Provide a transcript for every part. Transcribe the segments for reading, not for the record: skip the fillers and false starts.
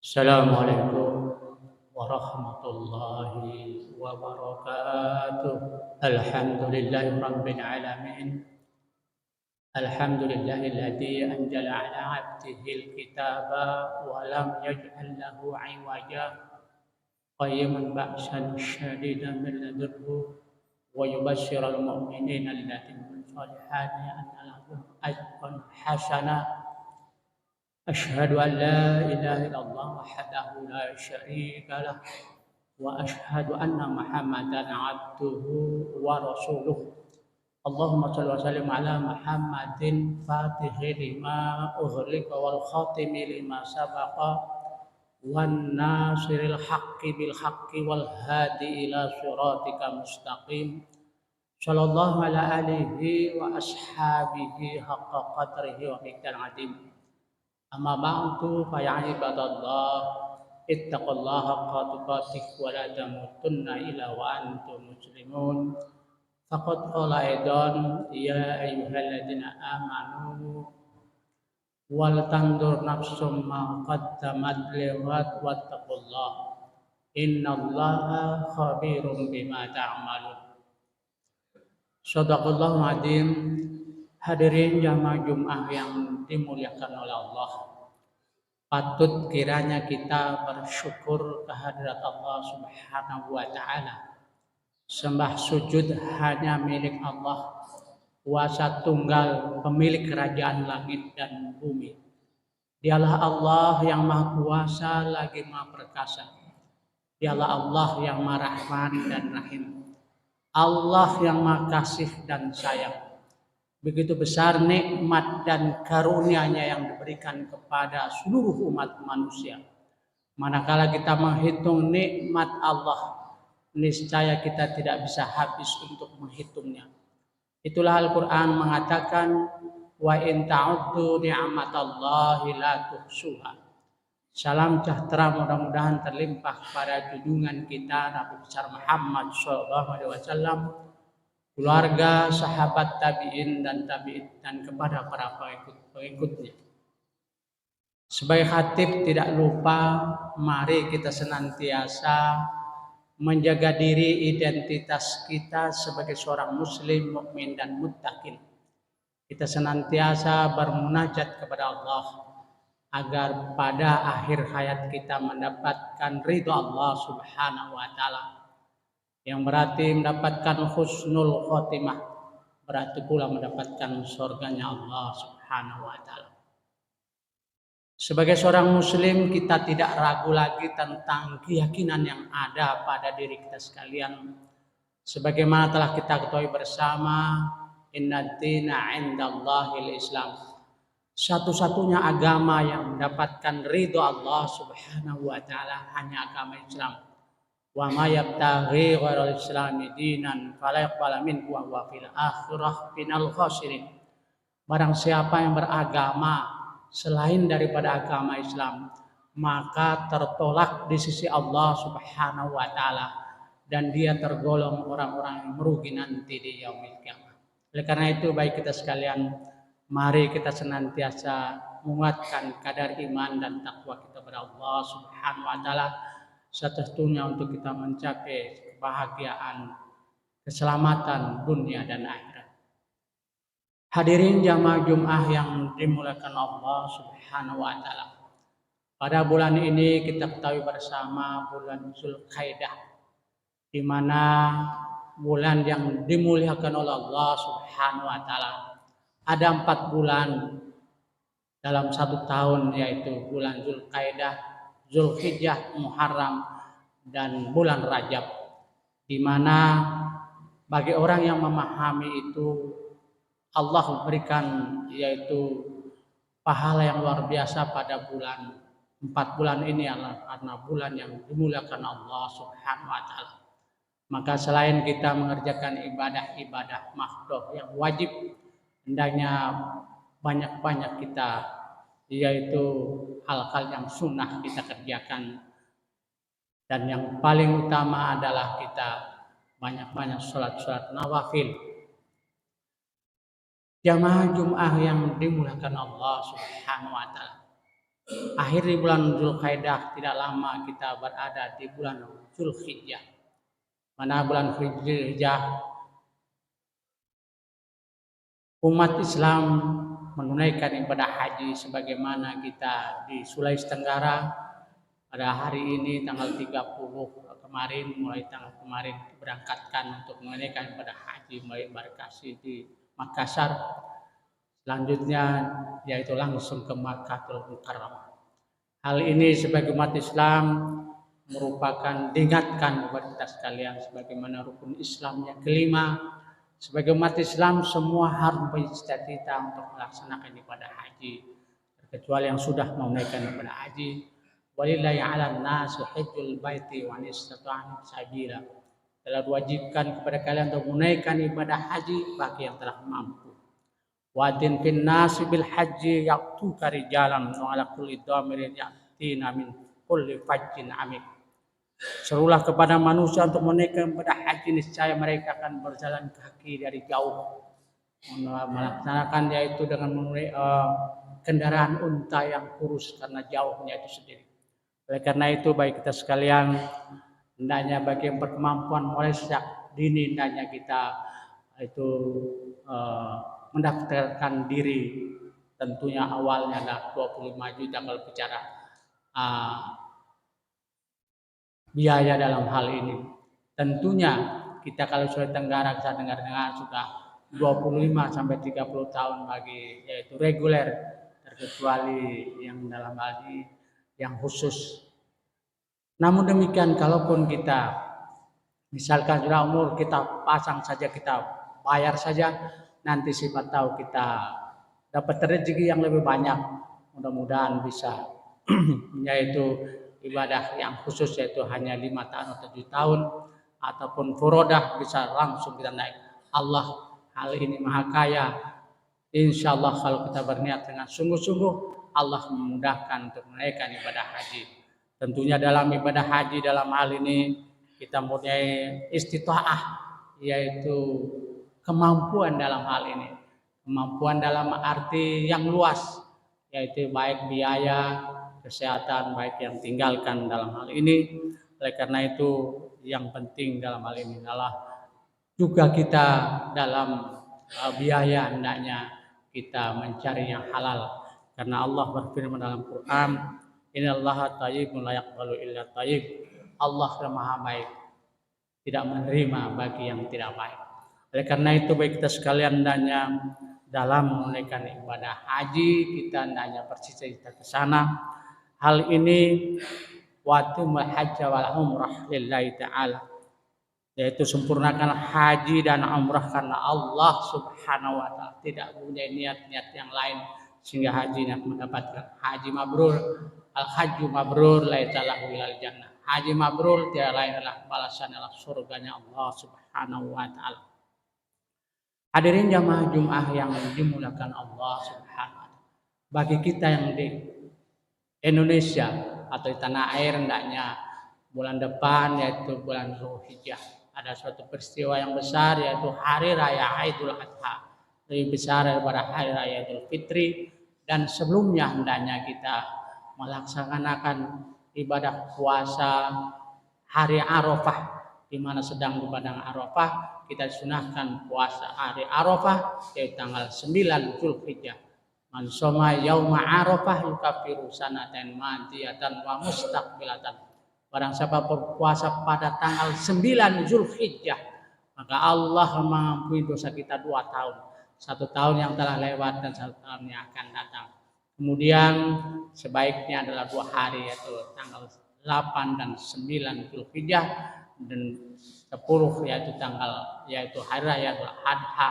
Assalamualaikum warahmatullahi wabarakatuh. Alhamdulillahirabbil alamin. Alhamdulillahilladzi anzala ala 'abdihil kitaba wa lam yaj'al lahu 'iwaja qayyiman ba'san syadidan min ladunhu wa yubashshiral mu'minina alladziina 'amilus solihati anna lahum ajran hasana. أشهد أن لا إله إلا الله وحده لا شريك له وأشهد أن محمدا عبده ورسوله اللهم صل وسلم على محمد فاتح لما أغلق والخاتم لما سبق والناصر الحق بالحق والهادي إلى صراطك مستقيم صلى الله على آله وأصحابه حق قدره ومقدار عظيم Amma ba'du fa ya ibadallah ittaqullaha haqqa tuqatih wa la tamutunna illa wa antum muslimun. Faqad qala aidan ya ayyuhalladzina amanu wal tandur nafsum ma qaddamat liwat wattaqullah innallaha khabirum bima ta'malun. Shadaqallahu adzim. Hadirin jamaah Jumat yang dimuliakan oleh Allah. Patut kiranya kita bersyukur kehadirat Allah Subhanahu wa taala. Sembah sujud hanya milik Allah, kuasa tunggal, pemilik kerajaan langit dan bumi. Dialah Allah yang Maha Kuasa lagi Maha Perkasa. Dialah Allah yang Maha Rahman dan Rahim. Allah yang Maha Kasih dan Sayang. Begitu besar nikmat dan karunia-Nya yang diberikan kepada seluruh umat manusia. Manakala kita menghitung nikmat Allah, niscaya kita tidak bisa habis untuk menghitungnya. Itulah Al-Quran mengatakan, wa in ta'uddu ni'matallahi la tuhsuha. Salam sejahtera mudah-mudahan terlimpah pada junjungan kita Nabi besar Muhammad SAW, keluarga, sahabat tabi'in dan tabi'in dan kepada para pengikutnya. Sebagai khatib tidak lupa, mari kita senantiasa menjaga diri identitas kita sebagai seorang muslim, mukmin dan muttaqin. Kita senantiasa bermunajat kepada Allah agar pada akhir hayat kita mendapatkan ridha Allah Subhanahu wa taala. Yang berarti mendapatkan husnul khotimah, berarti pula mendapatkan surganya Allah Subhanahu wa taala. Sebagai seorang muslim, kita tidak ragu lagi tentang keyakinan yang ada pada diri kita sekalian. Sebagaimana telah kita ketahui bersama, inna dina 'indallahil Islam. Satu-satunya agama yang mendapatkan ridho Allah Subhanahu wa taala hanya agama Islam. Wa ma yabtaghi ghairal islami dinan fala yaqbala minhu wa huwa fil akhirah minal khasirin. Barang siapa yang beragama selain daripada agama Islam, maka tertolak di sisi Allah Subhanahu wa taala dan dia tergolong orang-orang yang merugi nanti di yaumil qiyamah. Oleh karena itu, baik kita sekalian, mari kita senantiasa menguatkan kadar iman dan takwa kita kepada Allah Subhanahu wa taala, satu-satunya untuk kita mencapai kebahagiaan, keselamatan dunia dan akhirat. Hadirin jamaah Jumat yang dimuliakan Allah Subhanahu wa taala. Pada bulan ini kita ketahui bersama bulan Zulqa'dah, di mana bulan yang dimuliakan oleh Allah Subhanahu wa taala. Ada 4 bulan dalam 1 tahun, yaitu bulan Zulqa'dah, Zulhijjah, Muharram, dan bulan Rajab, di mana bagi orang yang memahami itu Allah memberikan yaitu pahala yang luar biasa pada 4 bulan ini adalah karena bulan yang dimuliakan Allah Subhanahu wa taala. Maka selain kita mengerjakan ibadah-ibadah mahdoh yang wajib, hendaknya banyak-banyak kita yaitu hal-hal yang sunnah kita kerjakan, dan yang paling utama adalah kita banyak-banyak sholat nawafil. Jamaah Jumat yang dimuliakan Allah Subhanahu wa taala. akhir di bulan Zulkaidah, tidak lama kita berada di bulan Zulhijjah. Mana bulan Zulhijjah umat Islam menunaikan ibadah haji sebagaimana kita di Sulawesi Tenggara pada hari ini tanggal 30 kemarin, mulai tanggal kemarin berangkatkan untuk menunaikan ibadah haji mulai embarkasi di Makassar. Selanjutnya yaitu langsung ke Makkahul Mukarramah. Hal ini sebagai umat Islam merupakan diingatkan kepada kita sekalian sebagaimana rukun Islam yang kelima. Sebagai umat Islam semua harus bercita-cita untuk melaksanakan ibadah haji, kecuali yang sudah menunaikan ibadah haji. Walillahi 'alan nasi hajjul baiti wa istata'u sabila. Telah diwajibkan kepada kalian untuk menunaikan ibadah haji bagi yang telah mampu. Wadin fin nasi bil haji ya'tuka rijalan wa ala kulli dhamirin ya'tina min kulli fajjin amik. Serulah kepada manusia untuk menunaikan ibadah haji, niscaya mereka akan berjalan kaki dari jauh melaksanakan yaitu dengan memenuhi kendaraan unta yang kurus karena jauhnya itu sendiri. Oleh karena itu baik kita sekalian, hendaknya bagi yang berkemampuan mulai sejak dini hendaknya kita itu mendaftarkan diri. Tentunya awalnya adalah 25 juta kalau bicara biaya dalam hal ini. Tentunya kita kalau Sulawesi Tenggara saya dengar-dengar sudah 25 sampai 30 tahun bagi yaitu reguler, terkecuali yang dalam hal ini yang khusus. Namun demikian kalaupun kita misalkan sudah umur, kita pasang saja, kita bayar saja, nanti siapa tahu kita dapat rezeki yang lebih banyak. Mudah-mudahan bisa yaitu ibadah yang khusus yaitu hanya 5 tahun atau 7 tahun ataupun furodah bisa langsung kita naik. Allah hal ini maha kaya. Insya Allah kalau kita berniat dengan sungguh-sungguh, Allah memudahkan untuk menaikkan ibadah haji. Tentunya dalam ibadah haji dalam hal ini kita mempunyai istita'ah, yaitu kemampuan dalam hal ini. Kemampuan dalam arti yang luas, yaitu baik biaya, kesehatan, baik yang tinggalkan dalam hal ini. Oleh karena itu yang penting dalam hal ini adalah juga kita dalam biaya hendaknya kita mencari yang halal. Karena Allah berfirman dalam Quran, innallaha thayyibun la yaqbalu illa thayyib. Allah Maha baik, tidak menerima bagi yang tidak baik. Oleh karena itu baik kita sekalian hendaknya dalam menunaikan ibadah haji kita hendaknya bercita-cita ke sana. Hal ini watimul hajj wal umrah lillahi ta'ala, yaitu sempurnakan haji dan umrah karena Allah Subhanahu wa taala, tidak punya niat-niat yang lain sehingga hajinya mendapatkan haji mabrur. Al hajju mabrur laisa lahu ilal jannah. Haji mabrur tiada lain adalah balasan adalah surganya Allah Subhanahu wa taala. Hadirin jamaah Jumat yang dimuliakan Allah Subhanahu wa taala. Bagi kita yang di Indonesia atau di tanah air hendaknya bulan depan yaitu bulan Zulhijjah ada suatu peristiwa yang besar yaitu hari raya Idul Adha, lebih besar daripada hari raya Idul Fitri. Dan sebelumnya hendaknya kita melaksanakan ibadah puasa hari Arafah, di mana sedang di padang Arafah kita sunahkan puasa hari Arafah yaitu tanggal 9 Zulhijjah. Man shoma yauma Arafah yukaffiru sanatan madiyatan wa mustaqbilatan. Barang siapa berpuasa pada tanggal 9 Zulhijjah, maka Allah mengampuni dosa kita 2 tahun. 1 tahun yang telah lewat dan 1 tahun yang akan datang. Kemudian sebaiknya adalah 2 hari yaitu tanggal 8 dan 9 Zulhijjah dan 10 yaitu hari raya Idul Adha.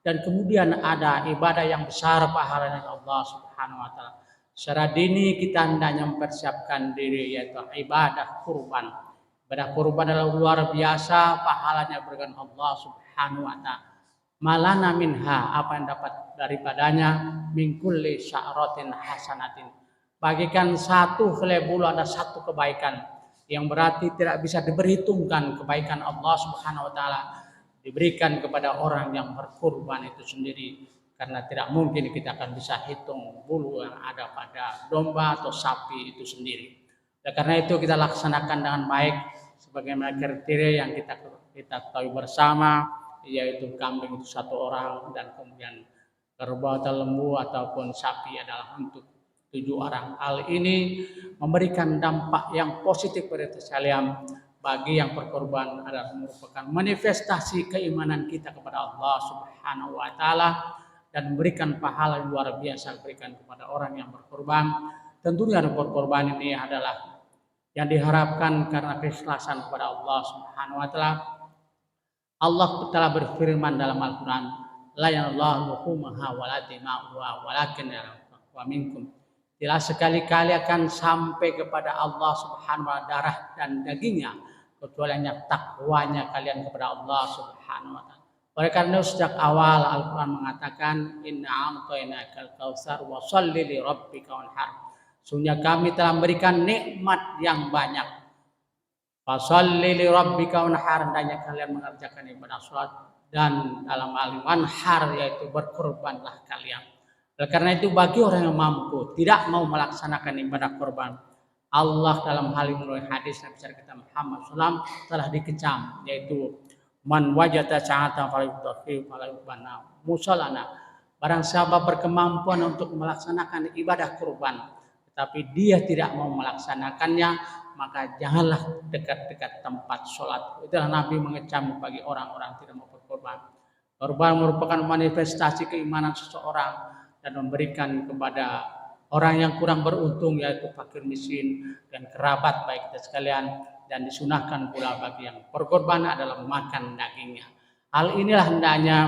Dan kemudian ada ibadah yang besar pahalanya Allah Subhanahu wa taala. Secara dini kita hendaknya mempersiapkan diri yaitu ibadah kurban. Ibadah kurban adalah luar biasa pahalanya berikan Allah Subhanahu wa taala. Malana minha, apa yang dapat daripadanya, min kulli sya'ratin hasanatin. Bagikan 1 helai bulu ada 1 kebaikan, yang berarti tidak bisa diperhitungkan kebaikan Allah Subhanahu wa taala diberikan kepada orang yang berkurban itu sendiri. karena tidak mungkin kita akan bisa hitung bulu yang ada pada domba atau sapi itu sendiri. Karena itu kita laksanakan dengan baik sebagaimana kriteria yang kita ketahui bersama, yaitu kambing itu 1 orang dan kemudian kerbau atau lembu ataupun sapi adalah untuk 7 orang. Hal ini memberikan dampak yang positif pada sekalian. Bagi yang berkorban adalah merupakan manifestasi keimanan kita kepada Allah Subhanahu wa taala dan memberikan pahala yang luar biasa berikan kepada orang yang berkorban. Tentunya berkorban ini adalah yang diharapkan karena keikhlasan kepada Allah Subhanahu wa taala. Allah telah berfirman dalam Al-Qur'an, la yanallahu luhumaha wala dima'uha walakin wa minkum. Tidak sekali-kali akan sampai kepada Allah Subhanahu wa taala darah dan dagingnya, kecuali hanya takwanya kalian kepada Allah Subhanahu wa taala. Oleh karena sejak awal Al-Qur'an mengatakan inna a'tainakal kautsar wa shalli li rabbika wanhar. Sungguh kami telah memberikan nikmat yang banyak. Fashalli li rabbika wanhar, hendaknya kalian mengerjakan ibadah salat dan dalam hal wanhar yaitu berkorbanlah kalian. Oleh karena itu bagi orang yang mampu tidak mau melaksanakan ibadah korban, Allah dalam hal ini melalui hadis Nabi kita Muhammad SAW telah dikecam, yaitu man wajata sa'ata falyudhi falyubana musallana. Barang siapa berkemampuan untuk melaksanakan ibadah kurban tetapi dia tidak mau melaksanakannya, maka janganlah dekat-dekat tempat sholat. Itulah Nabi mengecam bagi orang-orang tidak mau berkorban. Korban merupakan manifestasi keimanan seseorang dan memberikan kepada orang yang kurang beruntung, yaitu fakir miskin dan kerabat baik kita sekalian, dan disunahkan pula bagi yang berkorban adalah makan dagingnya. Hal inilah hendaknya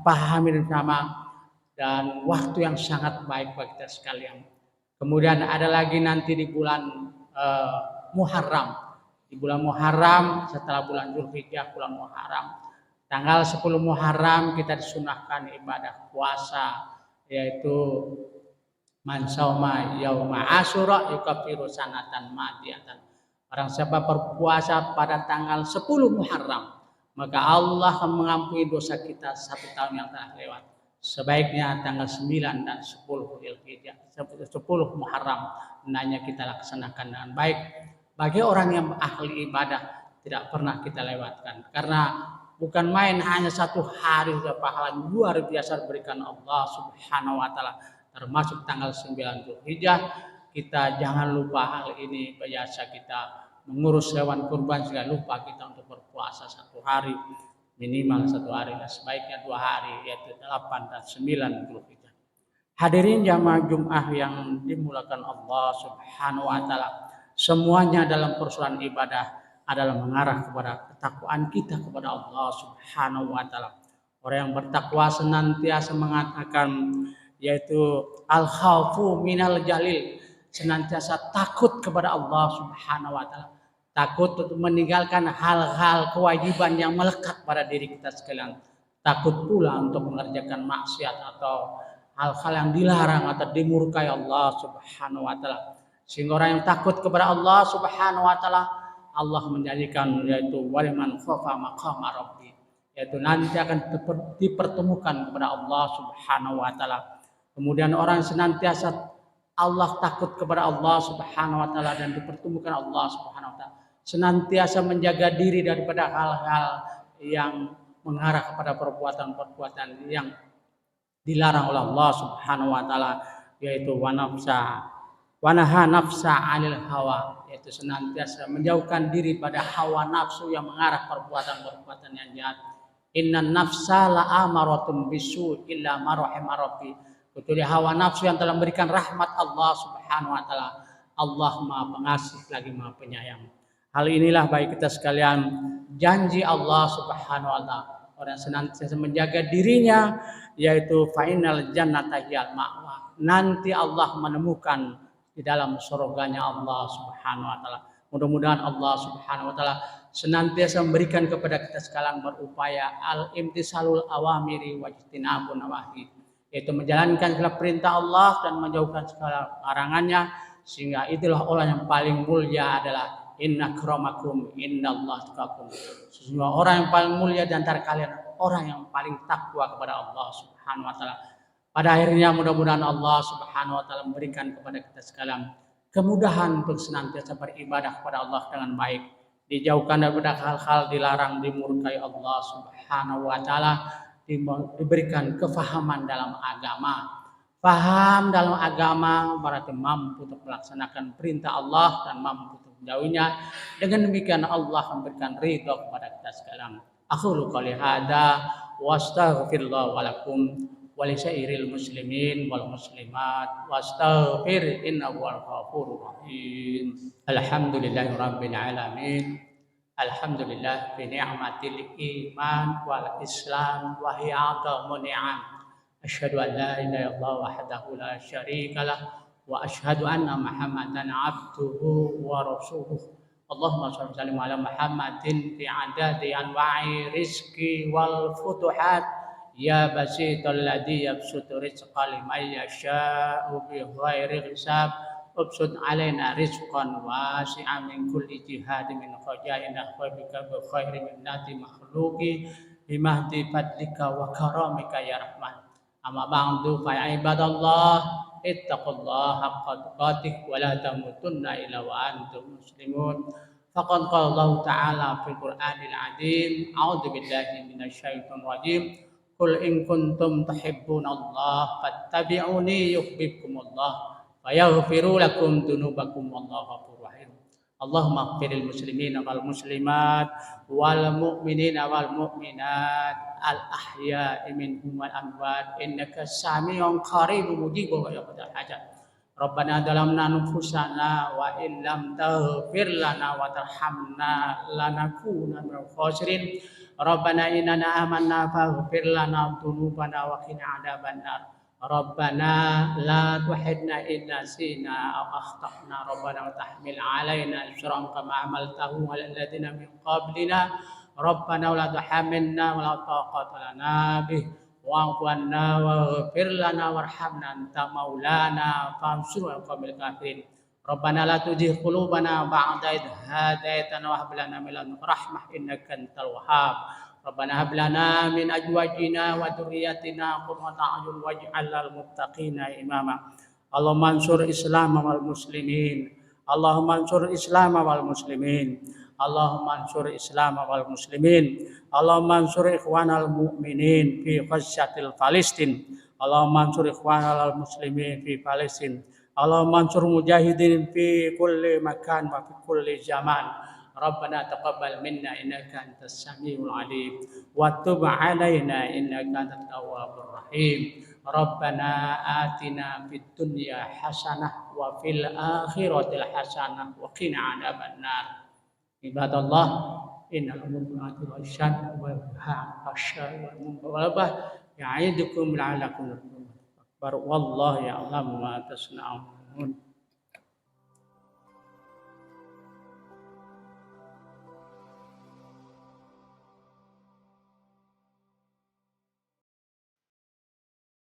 pahami bersama dan waktu yang sangat baik bagi kita sekalian. Kemudian ada lagi nanti di bulan Muharram. Di bulan Muharram setelah bulan Dzulhijjah, bulan Muharram, tanggal 10 Muharram kita disunahkan ibadah puasa, yaitu man sauma yauma asyura yukaffiru sanatan madiyatan. Barang siapa berpuasa pada tanggal 10 Muharram, maka Allah akan mengampuni dosa kita 1 tahun yang telah lewat. Sebaiknya tanggal 9 dan 10 Dzulhijjah, 10 Muharram hendaknya kita laksanakan dengan baik. Bagi orang yang ahli ibadah tidak pernah kita lewatkan, karena bukan main hanya 1 hari sudah pahala luar biasa diberikan Allah Subhanahu wa taala, termasuk tanggal 9 Dzulhijjah. Kita jangan lupa hal ini. Biasa kita mengurus hewan kurban sehingga lupa kita untuk berpuasa 1 hari, minimal 1 hari, sebaiknya 2 hari, yaitu 8 dan 9 Dzulhijjah. Hadirin jamaah Jumat yang dimulakan Allah Subhanahu wa taala, semuanya dalam persoalan ibadah adalah mengarah kepada ketakwaan kita kepada Allah Subhanahu wa taala. Orang yang bertakwa senantiasa mengatakan, yaitu al-khaufu minal jalil, senantiasa takut kepada Allah Subhanahu wa taala, takut untuk meninggalkan hal-hal kewajiban yang melekat pada diri kita sekalian, takut pula untuk mengerjakan maksiat atau hal-hal yang dilarang atau dimurkai Allah Subhanahu wa taala. Sehingga orang yang takut kepada Allah Subhanahu wa taala, Allah menjanjikan, yaitu waliman khafa maqama rabbi, yaitu nanti akan dipertemukan kepada Allah Subhanahu wa taala. Kemudian orang senantiasa Allah takut kepada Allah Subhanahu wa taala dan dipertemukan Allah Subhanahu wa taala, senantiasa menjaga diri daripada hal-hal yang mengarah kepada perbuatan-perbuatan yang dilarang oleh Allah Subhanahu wa taala, yaitu wanaha nafsa 'anil hawa, yaitu senantiasa menjauhkan diri pada hawa nafsu yang mengarah perbuatan-perbuatan yang jahat. Innan nafsa la'amaratun bisu illa ma rahima rabbi, kecuali hawa nafsu yang telah memberikan rahmat Allah Subhanahu wa taala. Allah Maha Pengasih lagi Maha Penyayang. Hal inilah baik kita sekalian janji Allah Subhanahu wa taala. Orang senantiasa menjaga dirinya, yaitu fainal jannata hiyal ma'wa, nanti Allah menemukan di dalam surganya Allah Subhanahu wa taala. Mudah-mudahan Allah Subhanahu wa taala senantiasa memberikan kepada kita sekalian berupaya al-imtisalul awamiri wa ijtinabun nawahi, yaitu menjalankan segala perintah Allah dan menjauhkan segala larangannya, sehingga itulah orang yang paling mulia adalah inna akramakum indallahi atqakum. Sesungguhnya orang yang paling mulia di antara kalian orang yang paling takwa kepada Allah Subhanahu wa taala. Pada akhirnya mudah-mudahan Allah Subhanahu wa taala memberikan kepada kita sekalian kemudahan untuk senantiasa beribadah kepada Allah dengan baik, dijauhkan daripada hal-hal dilarang, dimurkai Allah Subhanahu wa taala, diberikan kefahaman dalam agama. Paham dalam agama berarti mampu untuk melaksanakan perintah Allah dan mampu untuk menjauhinya. Dengan demikian Allah memberikan ridho kepada kita sekalian. Aqulu qouli hadza wa astaghfirullah wa lakum wa lisairil muslimin wal muslimat wastaghfir innahu wal ghafurur rahim. Alhamdulillahi rabbil alamin. Alhamdulillah bi ni'matil iman wal islam wa hiya a'dhamu ni'am. Asyhadu an la ilaha illallah wahdahu la syarika lah wa asyhadu anna Muhammadan abduhu wa rasuluh. Allahumma shalli wa sallim ala Muhammadin fi adadi anwa'i rizqi wal futuhat ya basital ladzi yabsutu rizqa liman yasha'u bi ghairi hisab ubsud alaina rizqan wasi'an min kulli jihadin min khajaina khaybika bi khairi minnati makhluqi bimahdi fadlika wa karamika ya rahman. Amma ba'du fa ibadallah ittaqullaha haqqa tuqatih wa la tamutunna illa wa antum muslimun. Faqad qala Allah ta'ala fil Qur'anil 'azim, a'udzu billahi minasyaitonir rajim. Qul in kuntum tuhibbunallaha fattabi'uni yuhibbukumullah wa yaghfiru lakum dzunubakum wallahu ghafurur rahim. Allahumma ighfiril muslimina wal muslimat wal mu'minina wal mu'minat al ahya'i minhum wal amwat innaka sami'un qaribun mujibul hajat. Rabbana zalamna anfusana wa in lam taghfir lana wa tarhamna lanakunanna minal khasirin. Rabbana innana amanna faghfir lana dzunubana wa qina adzabannar. Rabbana la tuhidna in nasina aw akhtana. Rabbana wa tahmil alaina isran kama hamaltahu 'alal ladzina min qablina. Rabbana wa la tuhammilna wa la taqata lana bih wa'fu 'anna waghfir lana warhamna anta maulana fansurna 'alal qaumil kafirin. Rabbana la tuzigh qulubana ba'da idh hadaitana wa hab lana min ladunka rahmah innaka antal wahhab. Rabbana hab lana min azwajina wa dzurriyyatina qurrata a'yun waj'alnal muttaqina imama. Allahumma ansur Islam wal muslimin. Allahumma ansur Islam wal muslimin. Allahumma ansur Islam wal muslimin. Allahumma ansur ikhwanal mu'minin fi qasyatil Palestin. Allahumma ansur ikhwanal muslimin fi Palestin. Allahumma ansur mujahidin fi kulli makan wa fi kulli zaman. Rabbana taqabbal minna innaka antas samiul alim wa tub alaina innaka antat tawwabur rahim. Rabbana atina fid dunya hasanah wa fil akhirati hasanah wa qina adzabannar. Ibadallah innal mu'minati wal syad wal hasya wal mubalabah ya'idukum la'alakum tattaqun. Wallahu ya'lamu ma tasna'un.